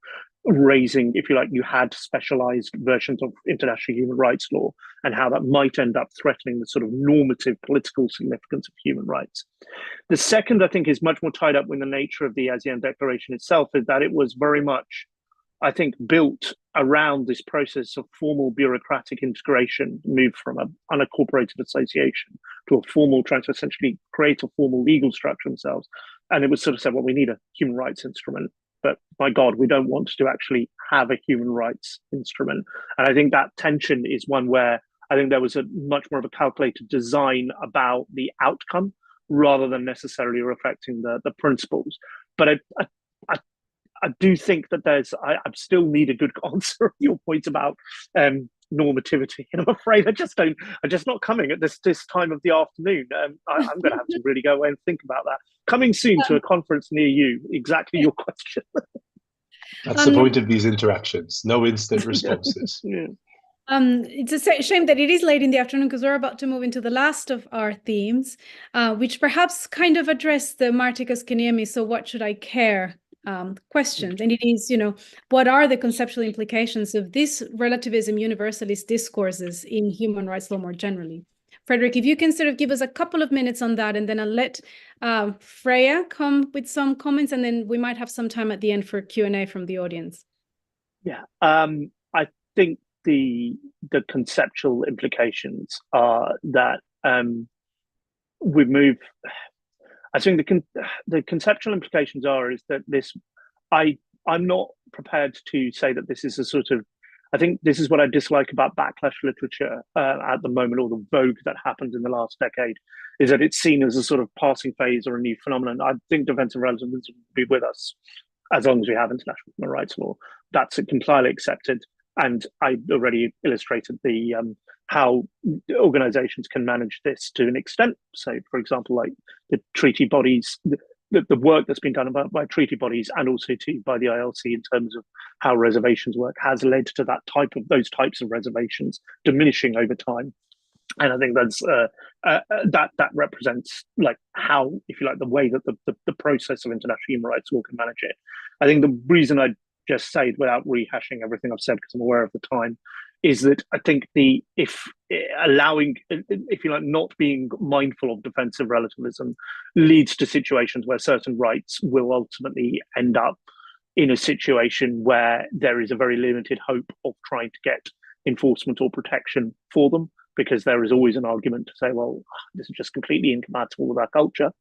raising, if you like, you had specialized versions of international human rights law and how that might end up threatening the sort of normative political significance of human rights. The second, I think, is much more tied up with the nature of the ASEAN Declaration itself, is that it was very much, I think, built around this process of formal bureaucratic integration, moved from an unincorporated association to a formal, trying to essentially create a formal legal structure themselves. And it was sort of said, well, we need a human rights instrument. But my God, we don't want to actually have a human rights instrument. And I think that tension is one where I think there was a much more of a calculated design about the outcome rather than necessarily reflecting the principles. But I do think that I still need a good answer to your point about normativity. And I'm afraid I'm just not coming at this time of the afternoon. I'm going to have to really go away and think about that. Coming soon to a conference near you, exactly your question. That's the point of these interactions, no instant responses. Yeah. It's a shame that it is late in the afternoon because we're about to move into the last of our themes, which perhaps kind of address the Marty Koskanemi, so what should I care questions. And it is, what are the conceptual implications of this relativism, universalist discourses in human rights law more generally? Frederick, if you can sort of give us a couple of minutes on that, and then I'll let Freya come with some comments, and then we might have some time at the end for Q&A from the audience. Yeah, I think the conceptual implications are that we move. I think the conceptual implications is that I'm not prepared to say that this is a sort of. I think this is what I dislike about backlash literature at the moment, or the vogue that happened in the last decade, is that it's seen as a sort of passing phase or a new phenomenon. I think defensive relativism will be with us as long as we have international human rights law. That's entirely accepted. And I already illustrated how organizations can manage this to an extent. So, for example, like the treaty bodies, the work that's been done by treaty bodies and also by the ILC in terms of how reservations work has led to those types of reservations diminishing over time. And I think that's that represents like how, if you like, the way that the process of international human rights law can manage it. I think the reason I just say it without rehashing everything I've said, because I'm aware of the time, is that I think if you like, not being mindful of defensive relativism leads to situations where certain rights will ultimately end up in a situation where there is a very limited hope of trying to get enforcement or protection for them, because there is always an argument to say, well, this is just completely incompatible with our culture.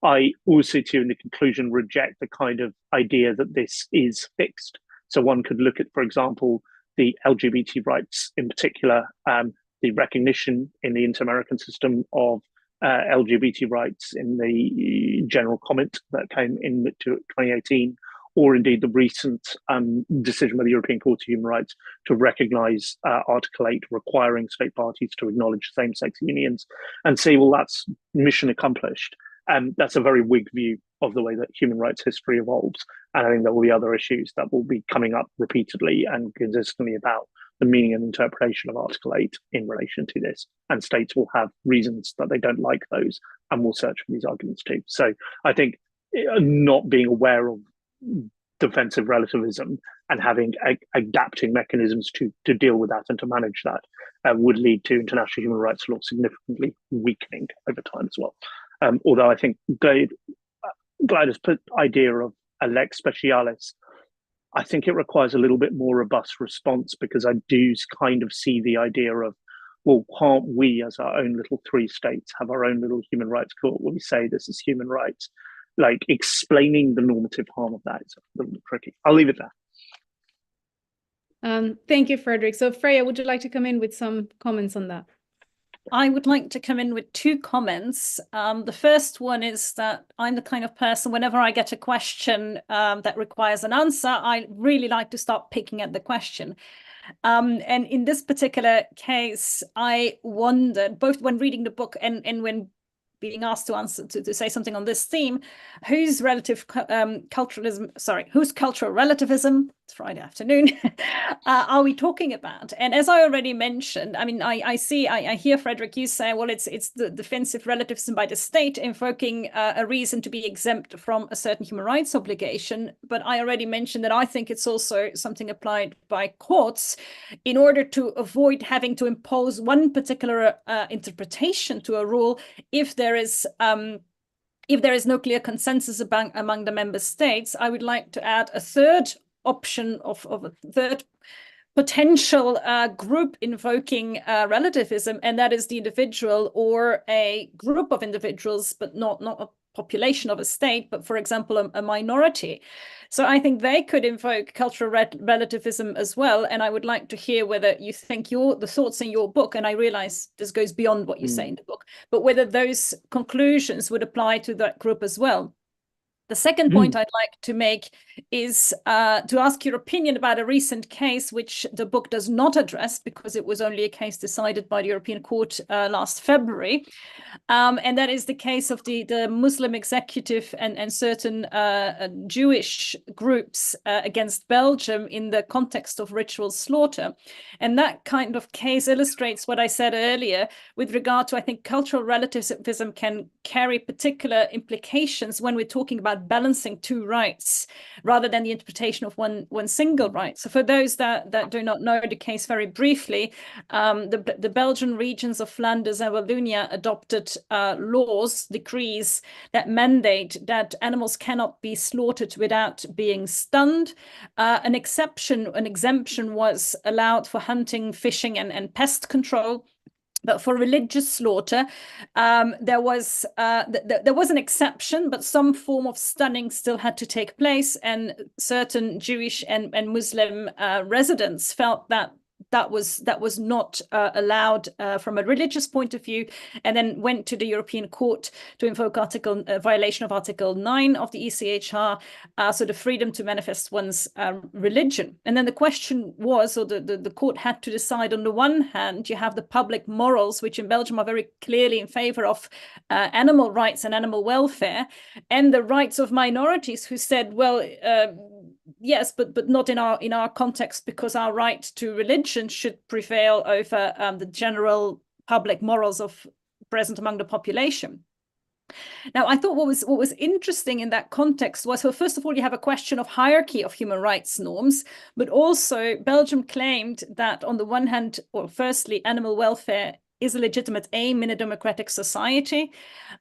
I also, too, in the conclusion, reject the kind of idea that this is fixed. So one could look at, for example, the LGBT rights in particular, the recognition in the inter-American system of LGBT rights in the general comment that came into 2018, or indeed the recent decision by the European Court of Human Rights to recognise Article 8 requiring state parties to acknowledge same-sex unions and say, well, that's mission accomplished. That's a very weak view of the way that human rights history evolves. And I think there will be other issues that will be coming up repeatedly and consistently about the meaning and interpretation of Article 8 in relation to this. And states will have reasons that they don't like those and will search for these arguments too. So I think not being aware of defensive relativism and having adapting mechanisms to deal with that and to manage that would lead to international human rights law significantly weakening over time as well. Although I think Gleider's idea of a lex specialis, I think it requires a little bit more robust response, because I do kind of see the idea of, well, can't we as our own little 3 states have our own little human rights court where we say this is human rights? Like, explaining the normative harm of that is a little bit tricky. I'll leave it there. Thank you, Frederick. So Freya, would you like to come in with some comments on that? I would like to come in with 2 comments. The first one is that I'm the kind of person, whenever I get a question that requires an answer, I really like to start picking at the question. And in this particular case, I wondered, both when reading the book and when being asked to answer to say something on this theme, whose cultural relativism, it's Friday afternoon, are we talking about? And as I already mentioned, I mean, I hear Frederick, you say, well, it's the defensive relativism by the state invoking a reason to be exempt from a certain human rights obligation. But I already mentioned that I think it's also something applied by courts in order to avoid having to impose one particular interpretation to a rule if there is no clear consensus among the member states. I would like to add a third option of a third potential group invoking relativism, and that is the individual or a group of individuals, but not a population of a state, but for example, a minority. So I think they could invoke cultural relativism as well. And I would like to hear whether you think the thoughts in your book, and I realize this goes beyond what you say in the book, but whether those conclusions would apply to that group as well. The second point I'd like to make is to ask your opinion about a recent case which the book does not address, because it was only a case decided by the European Court last February. And that is the case of the Muslim executive and certain Jewish groups against Belgium in the context of ritual slaughter. And that kind of case illustrates what I said earlier with regard to, I think, cultural relativism can carry particular implications when we're talking about balancing 2 rights rather than the interpretation of one single right. So for those that do not know the case very briefly, the Belgian regions of Flanders and Wallonia adopted decrees that mandate that animals cannot be slaughtered without being stunned. An exemption was allowed for hunting, fishing, and pest control. But for religious slaughter, there was an exception, but some form of stunning still had to take place, and certain Jewish and Muslim residents felt that that was not allowed from a religious point of view, and then went to the European Court to invoke violation of Article 9 of the ECHR, so the freedom to manifest one's religion. And then the question was, or the court had to decide, on the one hand, you have the public morals, which in Belgium are very clearly in favor of animal rights and animal welfare, and the rights of minorities, who said, well, yes, but not in our context, because our right to religion should prevail over the general public morals present among the population. Now, I thought what was interesting in that context was, well, first of all, you have a question of hierarchy of human rights norms, but also Belgium claimed that on the one hand, or firstly, animal welfare is a legitimate aim in a democratic society,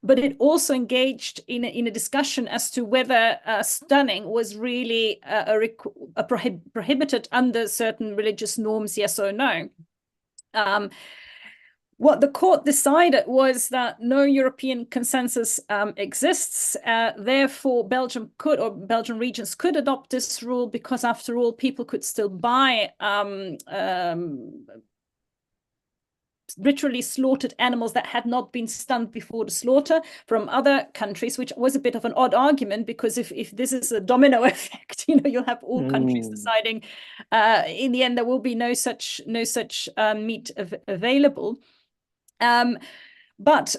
but it also engaged in a discussion as to whether stunning was really prohibited under certain religious norms, yes or no. What the court decided was that no European consensus exists. Therefore, Belgium Belgian regions could adopt this rule, because after all, people could still buy ritually slaughtered animals that had not been stunned before the slaughter from other countries, which was a bit of an odd argument, because if this is a domino effect, you'll have all countries deciding in the end there will be no such meat available. But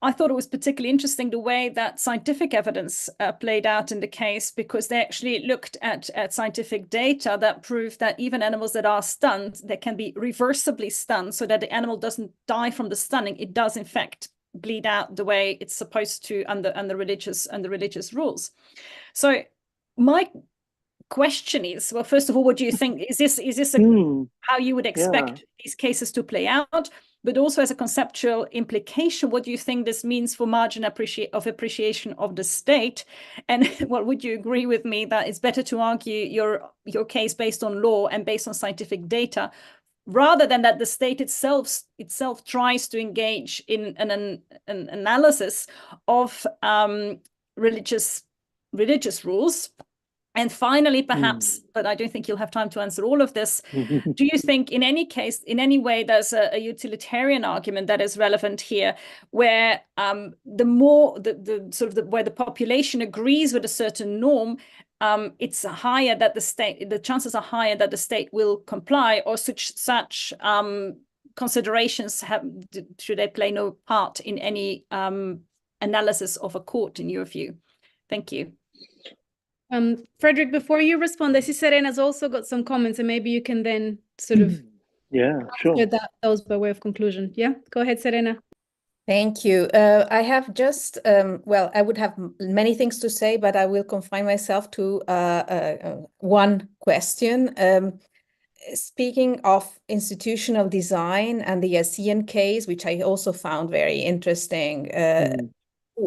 I thought it was particularly interesting the way that scientific evidence played out in the case, because they actually looked at scientific data that proved that even animals that are stunned, they can be reversibly stunned so that the animal doesn't die from the stunning. It does, in fact, bleed out the way it's supposed to under religious rules. So my question is, well, first of all, what do you think? Is this how you would expect these cases to play out? But also as a conceptual implication, what do you think this means for margin of appreciation of the state? And well, would you agree with me that it's better to argue your case based on law and based on scientific data, rather than that the state itself tries to engage in an analysis of religious rules? And finally, perhaps, but I don't think you'll have time to answer all of this, do you think in any case, in any way, there's a utilitarian argument that is relevant here, where where the population agrees with a certain norm, it's higher that the chances are higher that the state will comply, or such considerations should they play no part in any analysis of a court, in your view? Thank you. Frederick, before you respond, I see Serena's also got some comments, and maybe you can then sort of sure. those by way of conclusion. Yeah, go ahead, Serena. Thank you. I have just, well, I would have many things to say, but I will confine myself to one question. Speaking of institutional design and the ASEAN case, which I also found very interesting,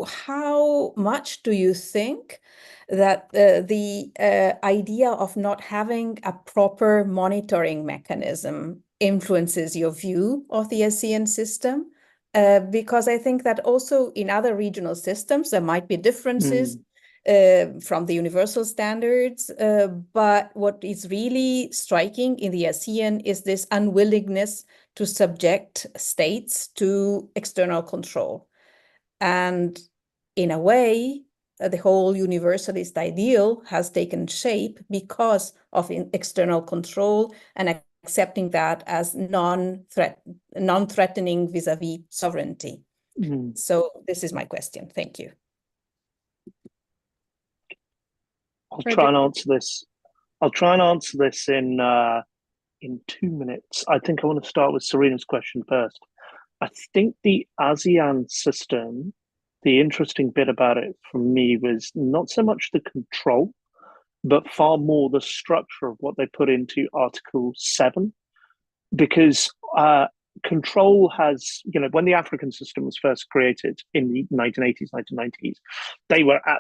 how much do you think that the idea of not having a proper monitoring mechanism influences your view of the ASEAN system? Because I think that also in other regional systems, there might be differences from the universal standards. But what is really striking in the ASEAN is this unwillingness to subject states to external control. And in a way, the whole universalist ideal has taken shape because of external control and accepting that as non-threatening vis-a-vis sovereignty. So this is my question. Thank you. I'll try and answer this. I'll try and answer this in 2 minutes. I think I want to start with Serena's question first. I think the ASEAN system, the interesting bit about it for me was not so much the control, but far more the structure of what they put into Article 7. Because control has, when the African system was first created in the 1980s, 1990s,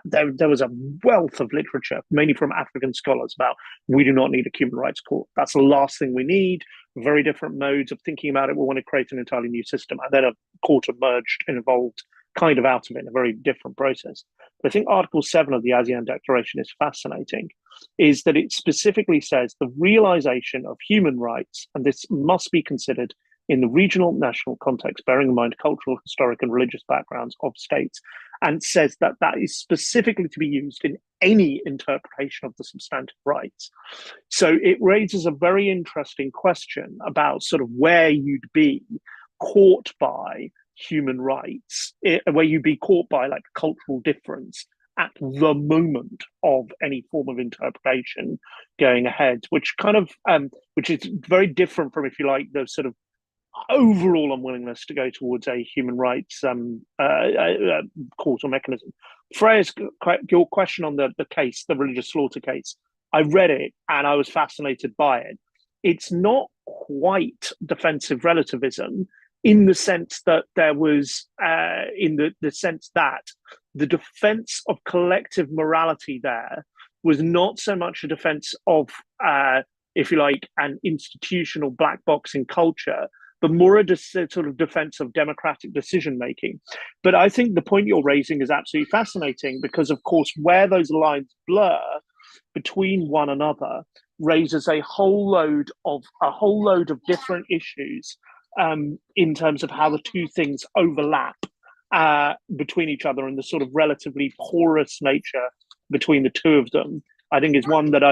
there was a wealth of literature, mainly from African scholars, about we do not need a human rights court. That's the last thing we need. Very different modes of thinking about it. We want to create an entirely new system. And then a court emerged and evolved kind of out of it in a very different process. But I think Article 7 of the ASEAN Declaration is fascinating, is that it specifically says the realization of human rights, and this must be considered in the regional, national context, bearing in mind cultural, historic, and religious backgrounds of states, and says that that is specifically to be used in any interpretation of the substantive rights. So it raises a very interesting question about sort of where you'd be caught by human rights, where you'd be caught by like cultural difference at the moment of any form of interpretation going ahead, which kind of which is very different from, if you like, the sort of overall unwillingness to go towards a human rights court or mechanism. Freya's your question on the case, the religious slaughter case, I read it and I was fascinated by it. It's not quite defensive relativism in the sense that there was, in the sense that the defense of collective morality there was not so much a defense of, if you like, an institutional black box in culture, but more a sort of defense of democratic decision-making. But I think the point you're raising is absolutely fascinating because, of course, where those lines blur between one another raises a whole load of different issues in terms of how the two things overlap between each other, and the sort of relatively porous nature between the two of them, I think is one that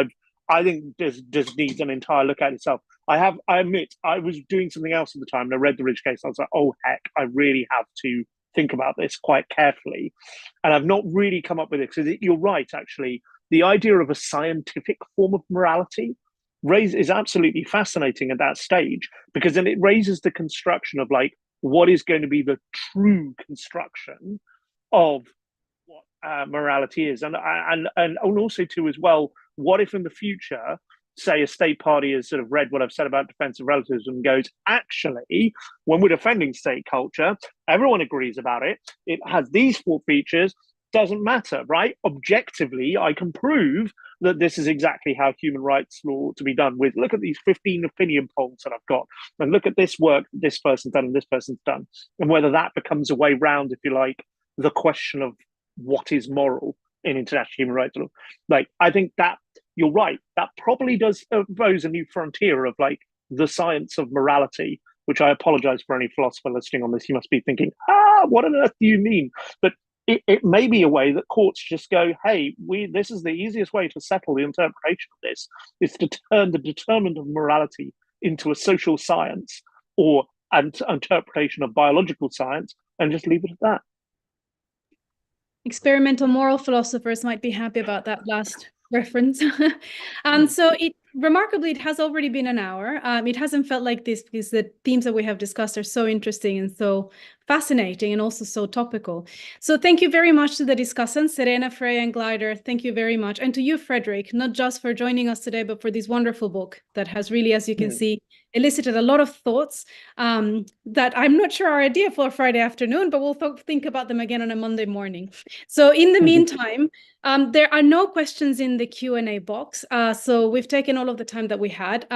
I think just needs an entire look at itself. I admit, I was doing something else at the time and I read the Ridge case. I was like, oh heck, I really have to think about this quite carefully. And I've not really come up with it, because you're right, actually. The idea of a scientific form of morality is absolutely fascinating at that stage, because then it raises the construction of like, what is going to be the true construction of what morality is, and also too as well, what if in the future, say a state party has sort of read what I've said about defensive relativism and goes, actually, when we're defending state culture, everyone agrees about it. It has these 4 features. Doesn't matter, right? Objectively, I can prove that this is exactly how human rights law ought to be done. With look at these 15 opinion polls that I've got, and look at this work that this person's done and this person's done, and whether that becomes a way round, if you like, the question of what is moral in international human rights law. Like, I think that you're right. That probably does pose a new frontier of like the science of morality, which I apologize for any philosopher listening on this. You must be thinking, what on earth do you mean? But it may be a way that courts just go, hey, this is the easiest way to settle the interpretation of this, is to turn the determinant of morality into a social science or an interpretation of biological science, and just leave it at that. Experimental moral philosophers might be happy about that last reference. So remarkably, it has already been an hour. It hasn't felt like this because the themes that we have discussed are so interesting and so fascinating and also so topical. So thank you very much to the discussants, Serena, Freya, and Gleider. Thank you very much. And to you, Frederick, not just for joining us today, but for this wonderful book that has really, as you can see, elicited a lot of thoughts that I'm not sure are ideal for a Friday afternoon, but we'll think about them again on a Monday morning. So in the meantime, there are no questions in the Q&A box. So we've taken all of the time that we had.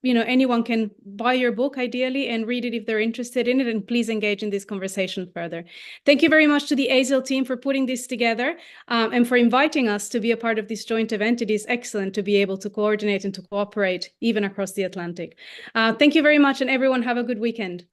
Anyone can buy your book ideally and read it if they're interested in it, and please engage in this conversation further. Thank you very much to the ASIL team for putting this together and for inviting us to be a part of this joint event. It is excellent to be able to coordinate and to cooperate even across the Atlantic. Thank you very much, and everyone have a good weekend.